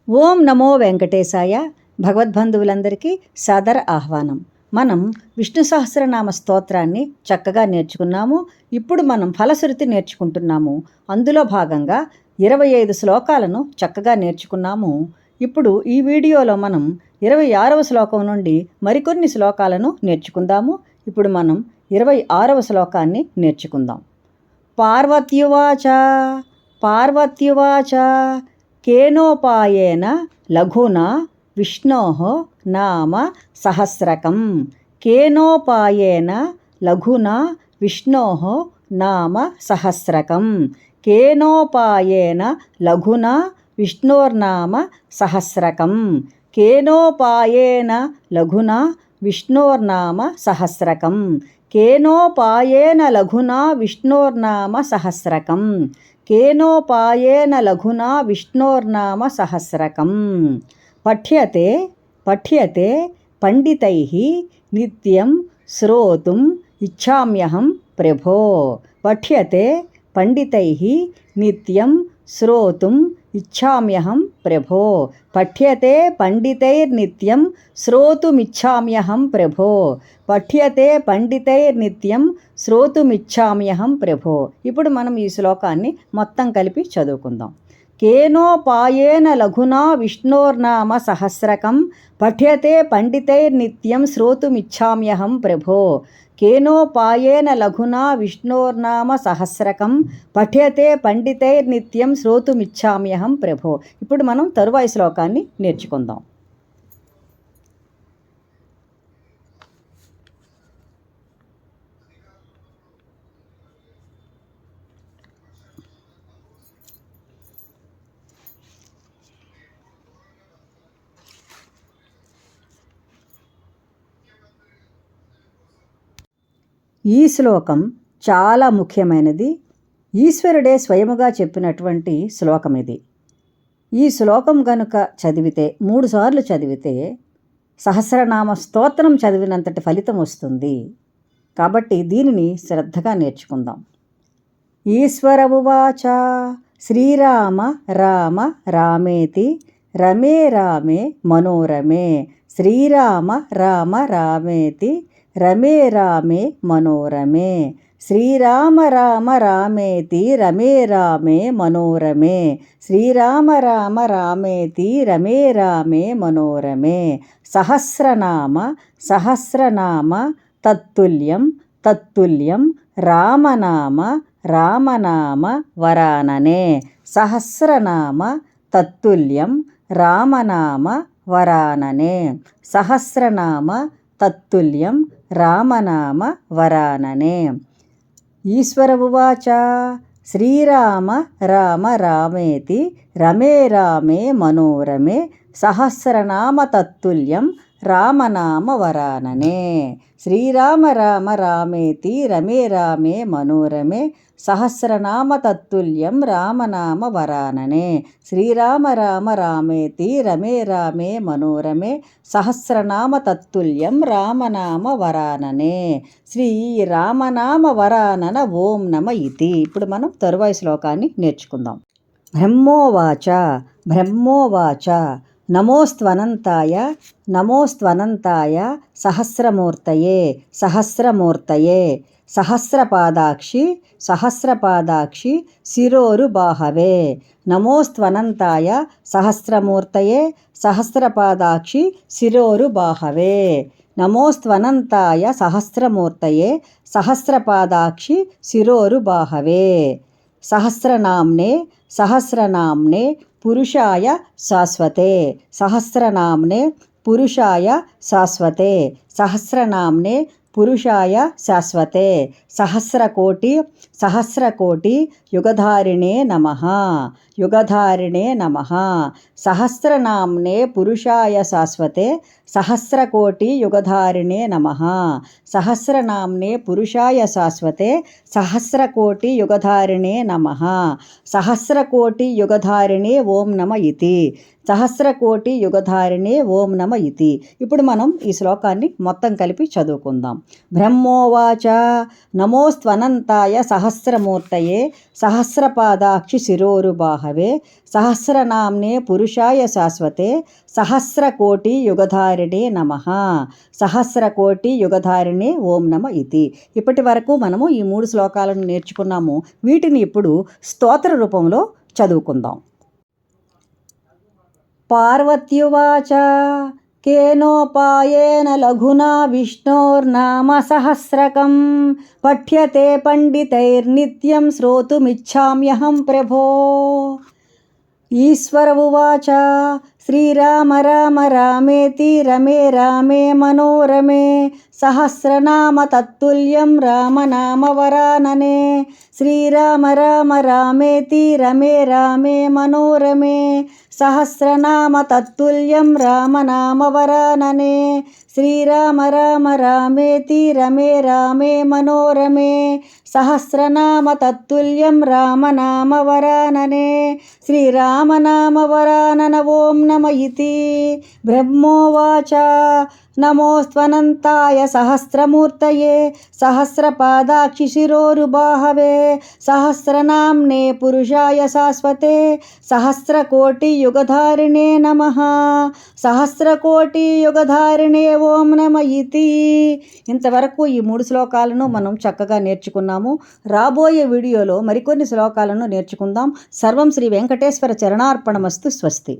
ఓం నమో వెంకటేశాయ. భగవద్బంధువులందరికీ సాదర ఆహ్వానం. మనం విష్ణు సహస్రనామ స్తోత్రాన్ని చక్కగా నేర్చుకున్నాము. ఇప్పుడు మనం ఫలశ్రుతి నేర్చుకుంటున్నాము. అందులో భాగంగా 25 శ్లోకాలను చక్కగా నేర్చుకున్నాము. ఇప్పుడు ఈ వీడియోలో మనం 26వ శ్లోకం నుండి మరికొన్ని శ్లోకాలను నేర్చుకుందాము. ఇప్పుడు మనం 26వ శ్లోకాన్ని నేర్చుకుందాం. పార్వత్యువాచ పార్వత్యువాచ కేనోపాయేన లఘునా విష్ణోః నామ సహస్రకం. కేనోపాయేన లఘునా విష్ణోః నామ సహస్రకం. కేనోపాయేన లఘునా విష్ణోర్నామ సహస్రకం. కేనోపాయేన లఘునా విష్ణోర్నామ సహస్రకం. కేనోపాయేన లఘునా విష్ణోర్నామ సహస్రకం. కేనోపాయేన లఘునా విష్ణోర్నామ సహస్రకం. పఠ్యతే పఠ్యతే పండితైః నిత్యం శ్రోతుం ఇచ్ఛామ్యహం ప్రభో. పఠ్యతే పండితైః నిత్యం శ్రోతుం ఇచ్ఛామ్యహం ప్రభో. పఠ్యతే పండితైర్నిత్యం శ్రోతుమిచ్ఛామ్యహం ప్రభో. పఠ్యతే పండితైర్నిత్యం శ్రోతుమిచ్ఛామ్యహం ప్రభో. ఇప్పుడు మనం ఈ శ్లోకాన్ని మొత్తం కలిపి చదువుకుందాం. కేనోపాయేన లఘునా విష్ణోర్నామ సహస్రకం. పఠ్యతే పండితైర్నిత్యం శ్రోతుమిచ్ఛామ్యహం ప్రభో. కేనోపాయేన లఘునా విష్ణోర్నామ సహస్రకం. పఠ్యతే పండితైర్నిత్యం శ్రోతుమిచ్ఛామ్యహం ప్రభో. ఇప్పుడు మనం తరువాయి శ్లోకాన్ని నేర్చుకుందాం. ఈ శ్లోకం చాలా ముఖ్యమైనది. ఈశ్వరుడే స్వయముగా చెప్పినటువంటి శ్లోకం ఇది. ఈ శ్లోకం గనుక చదివితే 3 సార్లు చదివితే సహస్రనామ స్తోత్రం చదివినంతటి ఫలితం వస్తుంది. కాబట్టి దీనిని శ్రద్ధగా నేర్చుకుందాం. ఈశ్వర ఉవాచ శ్రీరామ రామ రామేతి రమే రామే మనోరమే. శ్రీరామ రామ రామేతి రమే రామే మనోరమే. శ్రీరామ రామ రామేతి రమే రామే మనోరమే. శ్రీరామ రామ రామేతి రమే రామే మనోరమే. సహస్రనామ సహస్రనామ తత్తుల్యం తత్తుల్యం రామనామ రామనామ వరాననే. సహస్రనామ తత్తుల్యం రామనామ వరాననే. సహస్రనామ తత్తుల్యం రామనామ వరాననే. ఈశ్వర ఉవాచ శ్రీరామ రామ రామేతి రమే రామే మనోరమే. సహస్రనామ తత్తుల్యం రామనామ వరాననే. శ్రీరామ రామ రామేతి రమే రామే మనోరమే. సహస్రనామ తత్తుల్యం రామనామ వరాననే. శ్రీరామ రామ రామేతి రమే రామే మనోరమే. సహస్రనామ తత్తుల్యం రామనామ వరాననే. శ్రీ రామనామ వరానన ఓం నమ ఇతి. ఇప్పుడు మనం తరువాయి శ్లోకాన్ని నేర్చుకుందాం. బ్రహ్మోవాచ బ్రహ్మోవాచ నమోస్త్వనంతాయ నమోస్త్వనంతాయ సహస్రమూర్తయే సహస్రమూర్తయే. సహస్రపాదాక్షి సహస్రపాదాక్షి శిరోరుబాహవే. నమోస్త్వనంతాయ సహస్రమూర్తయే సహస్రపాదాక్షి శిరోరుబాహవే. నమోస్త్వనంతాయ సహస్రమూర్తయే సహస్రపాదాక్షి శిరోరుబాహవే. సహస్రనామ్నే సహస్రనామ్నే పురుషాయ శాశ్వతే. సహస్రనామ్నే పురుషాయ శాశ్వతే. సహస్రనామ్నే పురుషాయ శాశ్వతే. సహస్రకోటి సహస్రకోటి యుగధారిణే నమః యుగధారిణే నమః. సహస్రనామ్నే పురుషాయ శాశ్వతే సహస్రకోటి యుగధారిణే నమః. సహస్రనామ్నే పురుషాయ శాశ్వతే సహస్రకోటి యుగధారిణే నమః. సహస్రకోటి యుగధారిణే ఓం నమ ఇతి. సహస్రకోటి యుగధారిణే ఓం నమ ఇతి. ఇప్పుడు మనం ఈ శ్లోకాన్ని మొత్తం కలిపి చదువుకుందాం. బ్రహ్మోవాచ నమోస్త్వనంతాయ సహస్ర సహస్రమూర్తయే సహస్రపాదాక్షి శిరోరుబాహవే సహస్రనామ్నే పురుషాయ శాశ్వతే సహస్రకోటి యుగధారిణే నమః. సహస్రకోటి యుగధారిణే ఓం నమ ఇతి. ఇప్పటి వరకు మనము ఈ 3 శ్లోకాలను నేర్చుకున్నాము. వీటిని ఇప్పుడు స్తోత్ర రూపంలో చదువుకుందాం. పార్వత్యువాచ కేనోపాయేన లఘునా విష్ణోర్నామ సహస్రకం పఠ్యతే పండితైర్నిత్యం శ్రోతుమిచ్ఛామ్యహం ప్రభో. ఈశ్వర ఉవాచ శ్రీరామ రామ రామేతి రమే రామే మనోరమే సహస్రనామ తత్తుల్యం రామనామవరాననే. శ్రీరామ రామ రామేతి రమే రామే మనోరమే సహస్రనామ తత్తుల్యం రామనామవరాననే. శ్రీరామ రామ రామేతి రమే రామే మనోరమే సహస్రనామ తత్తుల్యం రామనామవరాననే. శ్రీరామనామవరానన ఓం నమ ఇతి. బ్రహ్మోవాచ నమోస్త్వనంతాయ సహస్రమూర్తయే సహస్రపాదాక్షి శిరోరుబాహవే సహస్రనామ్నే పురుషాయ శాశ్వతే సహస్రకోటి యుగధారిణే నమః. సహస్రకోటి యుగధారిణే ఓం నమ ఇతి. ఇంతవరకు ఈ 3 శ్లోకాలను మనం చక్కగా నేర్చుకున్నాము. రాబోయే వీడియోలో మరికొన్ని శ్లోకాలను నేర్చుకుందాం. సర్వం శ్రీ వెంకటేశ్వర చరణార్పణమస్తు. స్వస్తి.